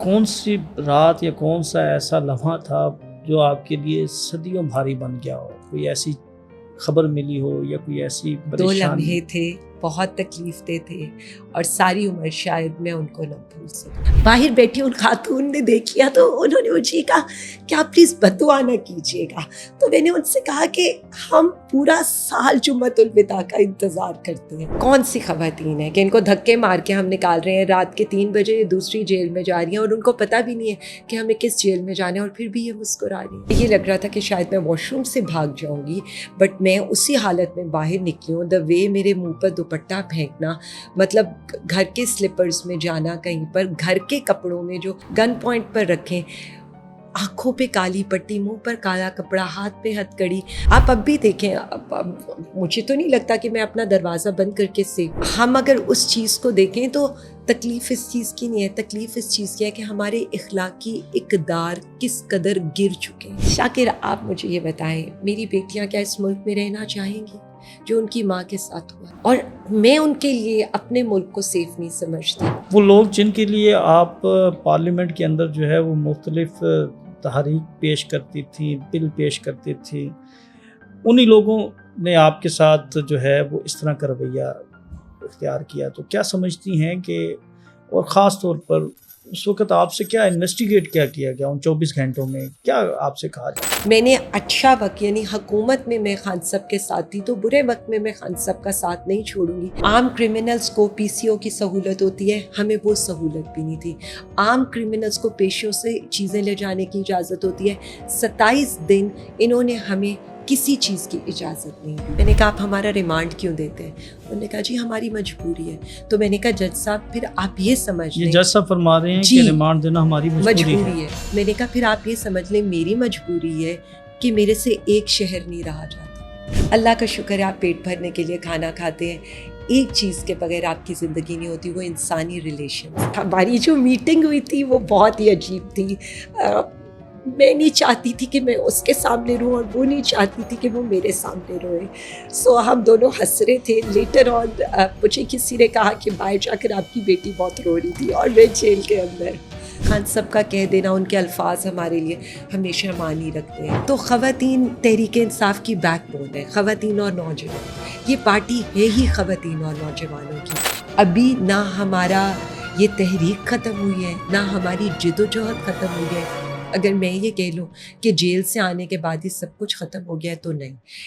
کون سی رات یا کون سا ایسا لمحہ تھا جو آپ کے لیے صدیوں بھاری بن گیا ہو؟ کوئی ایسی خبر ملی ہو یا کوئی ایسی دو پریشانی؟ لمحے تھے، بہت تکلیف دہ تھے، اور ساری عمر شاید میں ان کو نہ بھول سکوں۔ باہر بیٹھی ان خاتون نے دیکھ لیا تو انہوں نے مجھے کہا کہ آپ پلیز بددعا نہ کیجیے گا۔ تو میں نے ان سے کہا کہ ہم پورا سال جمعۃ الوداع کا انتظار کرتے ہیں۔ کون سی خواتین ہیں کہ ان کو دھکے مار کے ہم نکال رہے ہیں، رات کے 3 بجے دوسری جیل میں جا رہی ہیں اور ان کو پتہ بھی نہیں ہے کہ ہمیں کس جیل میں جانا ہے، اور پھر بھی یہ مسکرا رہی ہیں۔ یہ لگ رہا تھا کہ شاید میں واش روم سے بھاگ جاؤں گی، بٹ میں اسی حالت میں باہر نکلی ہوں۔ دا وے میرے منہ پر دوپٹہ پھینکنا، مطلب گھر کے سلپرز میں جانا کہیں پر، گھر کے کپڑوں میں جو گن پوائنٹ پر رکھیں، آنکھوں پہ کالی پٹی، منہ پر کالا کپڑا، ہاتھ پہ ہتھ کڑی۔ آپ اب بھی دیکھیں، اب مجھے تو نہیں لگتا کہ میں اپنا دروازہ بند کر کے سیف۔ ہم اگر اس چیز کو دیکھیں تو تکلیف اس چیز کی نہیں ہے، تکلیف اس چیز کی ہے کہ ہمارے اخلاقی اقدار کس قدر گر چکے ہیں۔ شاکر، آپ مجھے یہ بتائیں، میری بیٹیاں کیا اس ملک میں رہنا چاہیں گی جو ان کی ماں کے ساتھ ہوا؟ اور میں ان کے لیے اپنے ملک کو سیف نہیں سمجھتی۔ وہ لوگ جن کے لیے آپ پارلیمنٹ کے اندر جو ہے وہ مختلف تحریک پیش کرتی تھی، بل پیش کرتی تھی، انہی لوگوں نے آپ کے ساتھ جو ہے وہ اس طرح کا رویہ اختیار کیا، تو کیا سمجھتی ہیں کہ، اور خاص طور پر اس وقت آپ سے کیا انویسٹیگیٹ کیا گیا ان 24 گھنٹوں میں، کیا آپ سے کہا جائے؟ میں نے اچھا وقت، یعنی حکومت میں خان صاحب کے ساتھ تھی، تو برے وقت میں خان صاحب کا ساتھ نہیں چھوڑوں گی۔ عام کرمنلز کو PCO کی سہولت ہوتی ہے، ہمیں وہ سہولت بھی نہیں تھی۔ عام کرمنلز کو پیشوں سے چیزیں لے جانے کی اجازت ہوتی ہے، 27 دن انہوں نے ہمیں کسی چیز کی اجازت نہیں دی۔ میں نے کہا آپ ہمارا ریمانڈ کیوں دیتے ہیں؟ انہوں نے کہا جی ہماری مجبوری ہے۔ تو میں نے کہا جج صاحب پھر آپ یہ سمجھ لیں، یہ جج صاحب فرما رہے ہیں کہ ریمانڈ دینا ہماری مجبوری ہے۔ میں نے کہا پھر آپ یہ سمجھ لیں میری مجبوری ہے کہ میرے سے ایک شہر نہیں رہا جاتا۔ اللہ کا شکر ہے آپ پیٹ بھرنے کے لیے کھانا کھاتے ہیں، ایک چیز کے بغیر آپ کی زندگی نہیں ہوتی، وہ انسانی ریلیشن۔ ہماری جو میٹنگ ہوئی تھی وہ بہت ہی عجیب تھی۔ میں نہیں چاہتی تھی کہ میں اس کے سامنے رہوں، اور وہ نہیں چاہتی تھی کہ وہ میرے سامنے روئے۔ سو ہم دونوں ہنس رہے تھے۔ لیٹر آن مجھے کسی نے کہا کہ باہر جا کر آپ کی بیٹی بہت رو رہی تھی، اور میں جیل کے اندر۔ خان صاحب کا کہہ دینا، ان کے الفاظ ہمارے لیے ہمیشہ معنی رکھتے ہیں۔ تو خواتین تحریک انصاف کی بیک بون ہے، خواتین اور نوجوان۔ یہ پارٹی ہے ہی خواتین اور نوجوانوں کی۔ ابھی نہ ہمارا یہ تحریک ختم ہوئی ہے، نہ ہماری جدوجہد ختم ہوئی ہے۔ اگر میں یہ کہہ لوں کہ جیل سے آنے کے بعد ہی سب کچھ ختم ہو گیا ہے تو نہیں۔